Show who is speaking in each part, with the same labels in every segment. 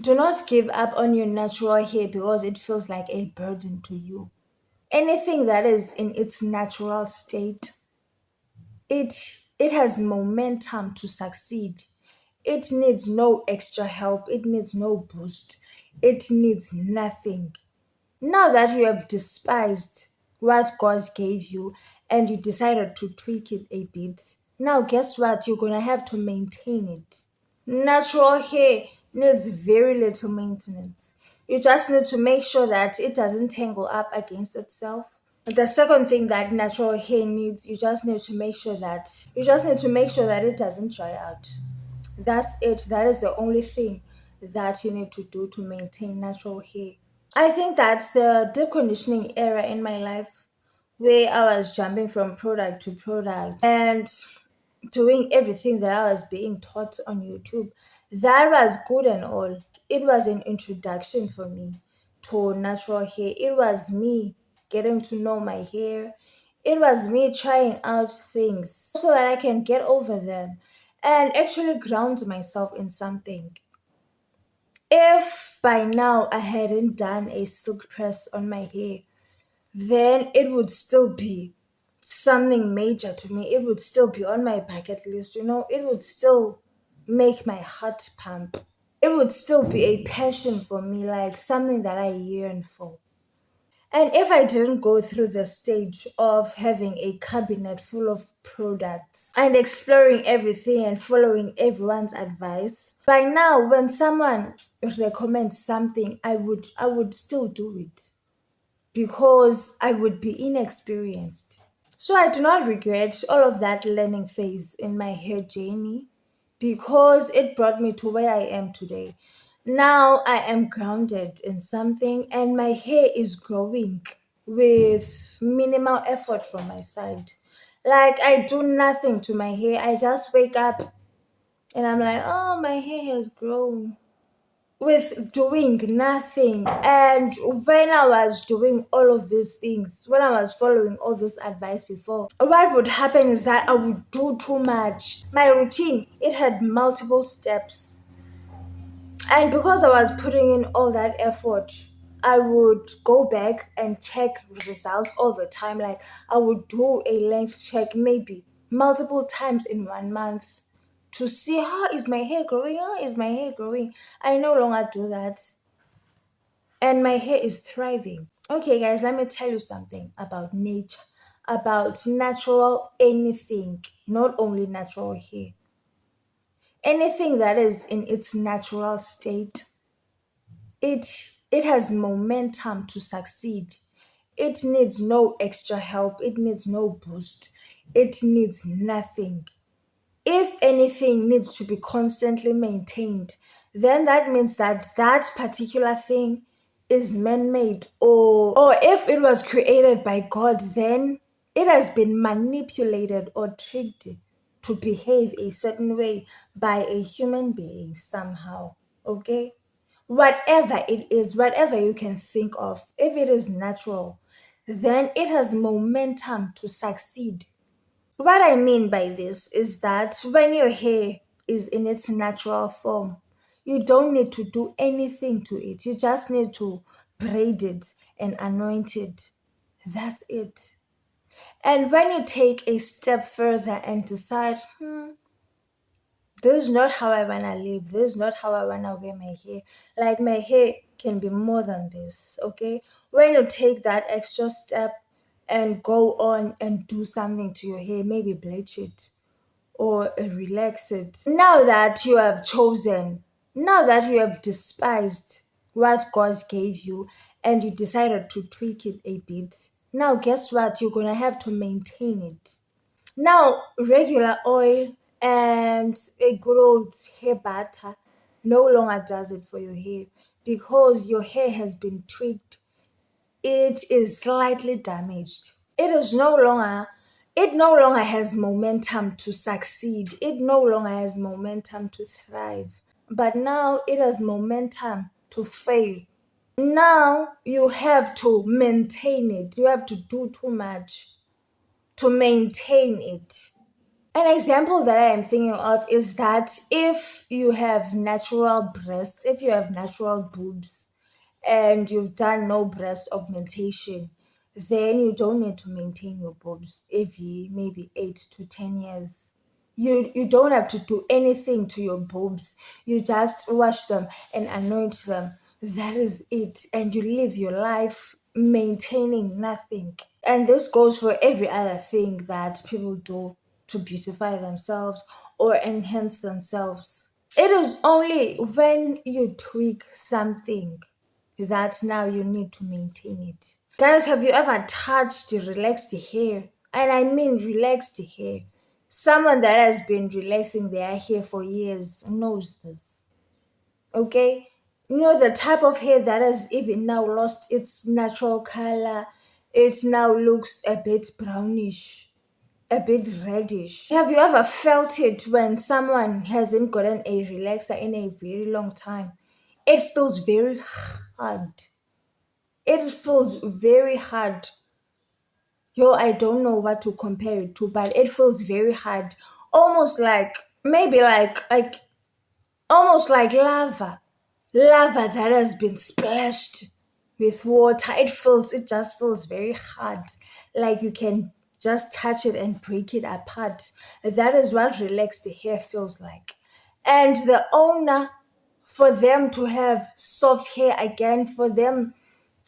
Speaker 1: Do not give up on your natural hair because it feels like a burden to you. Anything that is in its natural state, it it has momentum to succeed. It needs no extra help, it needs no boost, it needs nothing. Now that you have despised what God gave you and you decided to tweak it a bit, now guess what? You're gonna have to maintain it. Natural hair needs very little maintenance. You just need to make sure that it doesn't tangle up against itself. The second thing that natural hair needs, you just need to make sure that it doesn't dry out. That's it. That is the only thing that you need to do to maintain natural hair. I think that's the deep conditioning era in my life where I was jumping from product to product and doing everything that I was being taught on YouTube. That was good and all. It was an introduction for me to natural hair. It was me getting to know my hair. It was me trying out things so that I can get over them and actually ground myself in something. If by now I hadn't done a silk press on my hair, then it would still be something major to me. It would still be on my bucket list, it would still make my heart pump. It would still be a passion for me, like something that I yearn for. And if I didn't go through the stage of having a cabinet full of products and exploring everything and following everyone's advice, by now when someone recommends something, I would still do it because I would be inexperienced. So I do not regret all of that learning phase in my hair journey because it brought me to where I am today. Now I am grounded in something and my hair is growing with minimal effort from my side. Like I do nothing to my hair. I just wake up and I'm like, oh, my hair has grown with doing nothing. And when I was doing all of these things, when I was following all this advice before, what would happen is that I would do too much. My routine, it had multiple steps. And because I was putting in all that effort, I would go back and check results all the time. Like I would do a length check maybe multiple times in 1 month to see how is my hair growing, how is my hair growing. I no longer do that. And my hair is thriving. Okay, guys, let me tell you something about nature, about natural anything, not only natural hair. Anything that is in its natural state, it it has momentum to succeed. It needs no extra help, it needs no boost, it needs nothing. If anything needs to be constantly maintained, then that means that that particular thing is man-made, or if it was created by God, then it has been manipulated or tricked to behave a certain way by a human being somehow. Okay, whatever it is, whatever you can think of, if it is natural, then it has momentum to succeed. What I mean by this is that when your hair is in its natural form, you don't need to do anything to it. You just need to braid it and anoint it. That's it. And when you take a step further and decide, this is not how I wanna live, this is not how I wanna wear my hair. Like my hair can be more than this, okay? When you take that extra step and go on and do something to your hair, maybe bleach it or relax it. Now that you have chosen, now that you have despised what God gave you and you decided to tweak it a bit, now guess what? You're gonna have to maintain it. Now, regular oil and a good old hair butter no longer does it for your hair because your hair has been tweaked. It is slightly damaged. It no longer has momentum to succeed. It no longer has momentum to thrive. But now it has momentum to fail. Now you have to maintain it. You have to do too much to maintain it. An example that I am thinking of is that if you have natural breasts, if you have natural boobs, and you've done no breast augmentation, then you don't need to maintain your boobs every maybe 8 to 10 years. You don't have to do anything to your boobs. You just wash them and anoint them. That is it. And you live your life maintaining nothing. And this goes for every other thing that people do to beautify themselves or enhance themselves. It is only when you tweak something that now you need to maintain it. Guys, have you ever touched relaxed hair? And I mean relaxed hair. Someone that has been relaxing their hair for years knows this. Okay? You know the type of hair that has even now lost its natural color. It now looks a bit brownish, a bit reddish. Have you ever felt it when someone hasn't gotten a relaxer in a very long time? It feels very hard. It feels very hard. Yo, I don't know what to compare it to, but it feels very hard. Almost like maybe like almost like lava. Lava that has been splashed with water. It just feels very hard. Like you can just touch it and break it apart. That is what relaxed hair feels like. And the owner, for them to have soft hair again, for them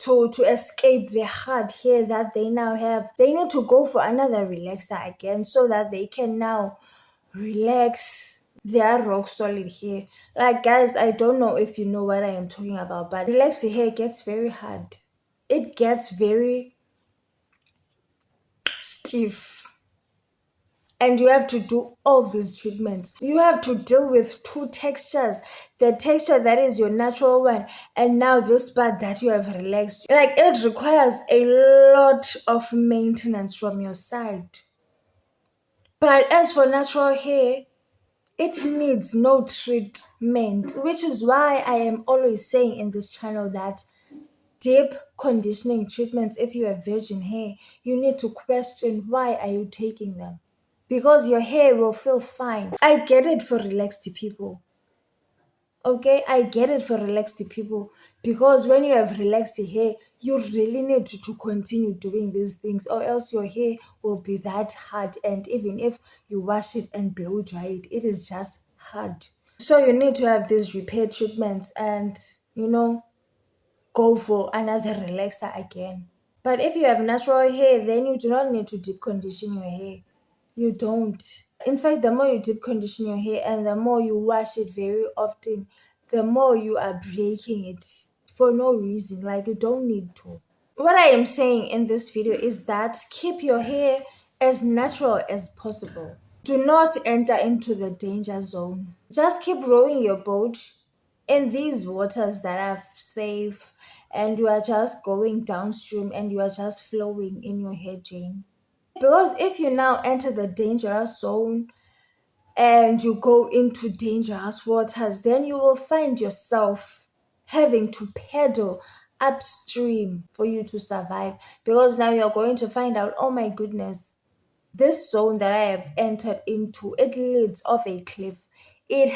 Speaker 1: to escape the hard hair that they now have, they need to go for another relaxer again so that they can now relax their rock solid hair. Like guys, I don't know if you know what I am talking about, but relaxed hair gets very hard. It gets very stiff. And you have to do all these treatments. You have to deal with two textures. The texture that is your natural one, and now this part that you have relaxed. Like it requires a lot of maintenance from your side. But as for natural hair, it needs no treatment, which is why I am always saying in this channel that deep conditioning treatments, if you have virgin hair, you need to question why are you taking them? Because your hair will feel fine. I get it for relaxed people. Okay, I get it for relaxed people because when you have relaxed hair, you really need to continue doing these things, or else your hair will be that hard. And even if you wash it and blow dry it, it is just hard. So you need to have these repair treatments and, you know, go for another relaxer again. But if you have natural hair, then you do not need to deep condition your hair. You don't. In fact, the more you deep condition your hair and the more you wash it very often, the more you are breaking it for no reason. Like you don't need to. What I am saying in this video is that keep your hair as natural as possible. Do not enter into the danger zone. Just keep rowing your boat in these waters that are safe, and you are just going downstream and you are just flowing in your hair chain. Because if you now enter the dangerous zone and you go into dangerous waters, then you will find yourself having to paddle upstream for you to survive. Because now you're going to find out, oh my goodness, this zone that I have entered into, it leads off a cliff. It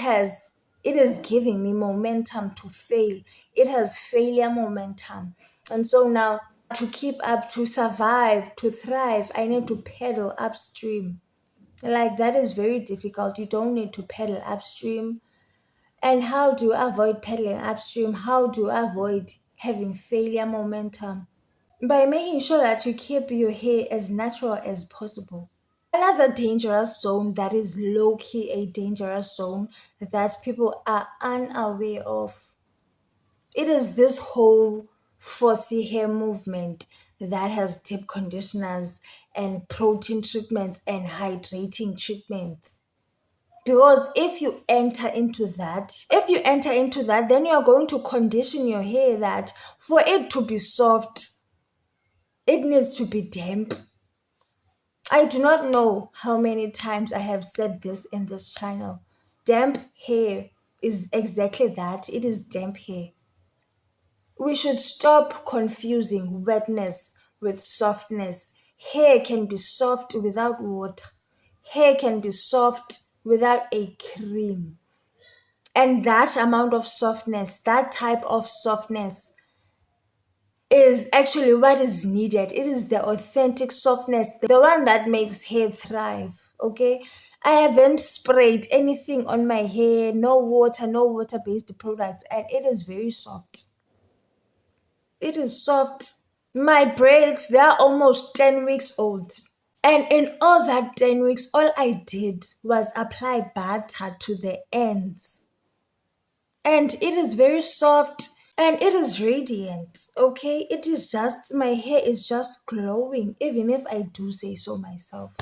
Speaker 1: is giving me momentum to fail. It has failure momentum. And so now to keep up, to survive, to thrive, I need to paddle upstream. Like that is very difficult. You don't need to paddle upstream. And how do you avoid paddling upstream? How do you avoid having failure momentum? By making sure that you keep your hair as natural as possible. Another dangerous zone that is low key a dangerous zone that people are unaware of. It is this whole fussy hair movement that has deep conditioners and protein treatments and hydrating treatments. Because if you enter into that, then you are going to condition your hair that for it to be soft, it needs to be damp. I do not know how many times I have said this in this channel. Damp hair is exactly that. It is damp hair. We should stop confusing wetness with softness. Hair can be soft without water. hair can be soft without a cream. And that amount of softness, that type of softness, is actually what is needed. It is the authentic softness, the one that makes hair thrive. Okay. I haven't sprayed anything on my hair, no water, no water based products, and it is very soft. It is soft. My braids, they are almost 10 weeks old. And in all that 10 weeks, all I did was apply butter to the ends. And it is very soft and it is radiant. Okay, it is just, my hair is just glowing, even if I do say so myself.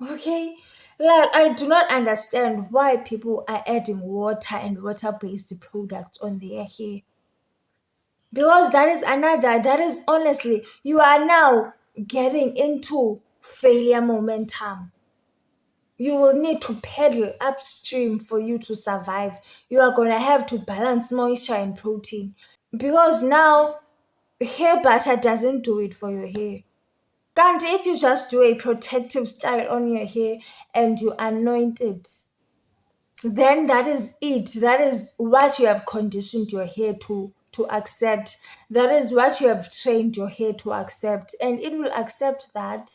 Speaker 1: Okay, like I do not understand why people are adding water and water based products on their hair, because that is another, that is honestly, you are now getting into failure momentum. You will need to pedal upstream for you to survive. You are going to have to balance moisture and protein, because now hair butter doesn't do it for your hair. Can't, if you just do a protective style on your hair and you anoint it, then that is it. That is what you have conditioned your hair to accept. That is what you have trained your hair to accept, and it will accept that.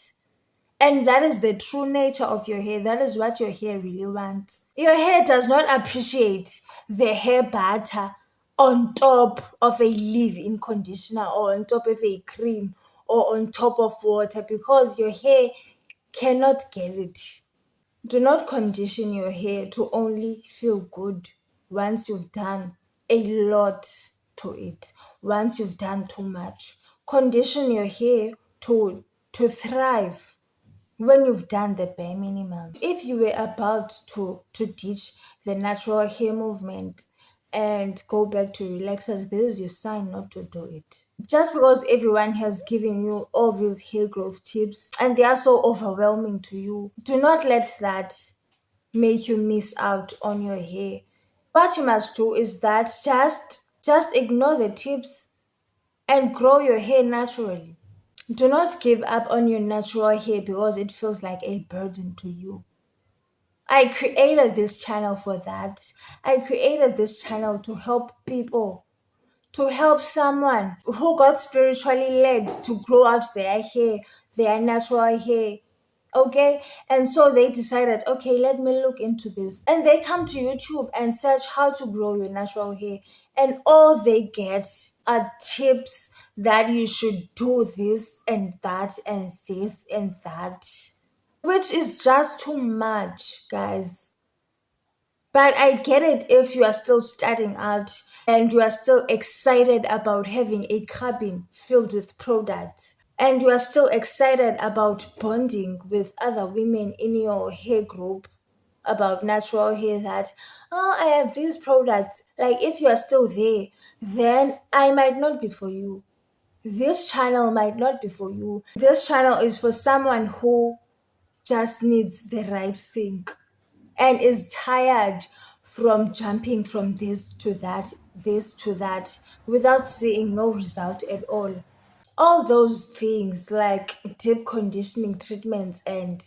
Speaker 1: And that is the true nature of your hair. That is what your hair really wants. Your hair does not appreciate the hair butter on top of a leave-in conditioner or on top of a cream or on top of water, because your hair cannot get it. Do not condition your hair to only feel good once you've done a lot to it, once you've done too much. Condition your hair to thrive when you've done the bare minimum. If you were about to ditch the natural hair movement and go back to relaxers, this is your sign not to do it. Just because everyone has given you all these hair growth tips and they are so overwhelming to you, do not let that make you miss out on your hair. What you must do is that just ignore the tips and grow your hair naturally. Do not give up on your natural hair because it feels like a burden to you. I created this channel for that. I created this channel to help people, to help someone who got spiritually led to grow out their hair, their natural hair. Okay, and so they decided, okay, let me look into this. And they come to YouTube and search how to grow your natural hair, and all they get are tips that you should do this and that and this and that, which is just too much, guys. But I get it if you are still starting out and you are still excited about having a cabin filled with products, and you are still excited about bonding with other women in your hair group about natural hair, that, oh, I have these products. Like, if you are still there, then I might not be for you. This channel might not be for you. This channel is for someone who just needs the right thing and is tired from jumping from this to that, without seeing no result at all. All those things like deep conditioning treatments and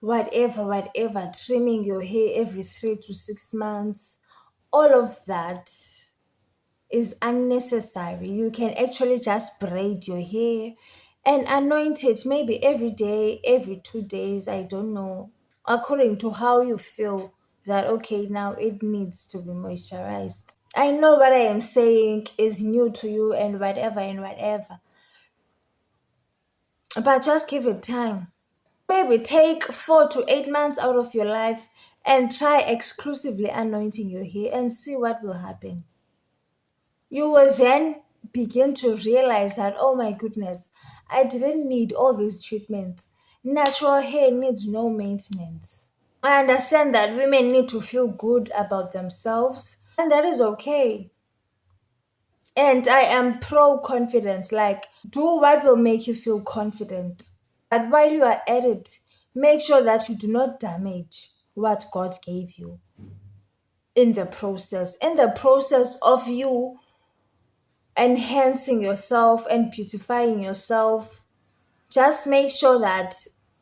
Speaker 1: whatever, trimming your hair every 3 to 6 months, all of that is unnecessary. You can actually just braid your hair and anoint it maybe every day, every 2 days, I don't know, according to how you feel that, okay, now it needs to be moisturized. I know what I am saying is new to you and whatever, but just give it time. Maybe take 4 to 8 months out of your life and try exclusively anointing your hair and see what will happen. You will then begin to realize that, oh my goodness, I didn't need all these treatments. Natural hair needs no maintenance. I understand that women need to feel good about themselves, and that is okay. And I am pro confidence. Like, do what will make you feel confident. But while you are at it, make sure that you do not damage what God gave you in the process. In the process of you enhancing yourself and beautifying yourself, just make sure that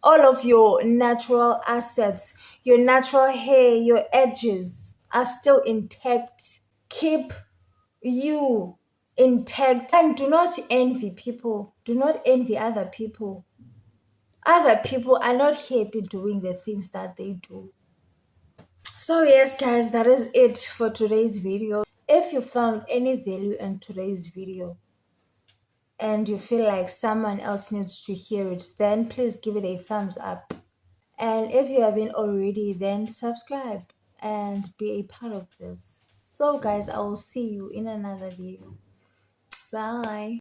Speaker 1: All of your natural assets, your natural hair, your edges are still intact. Keep you intact and do not envy people. Do not envy other people. Other people are not happy doing the things that they do. So yes guys, that is it for today's video. If you found any value in today's video and you feel like someone else needs to hear it, then please give it a thumbs up. And if you haven't already, then subscribe and be a part of this. So guys, I will see you in another video. Bye.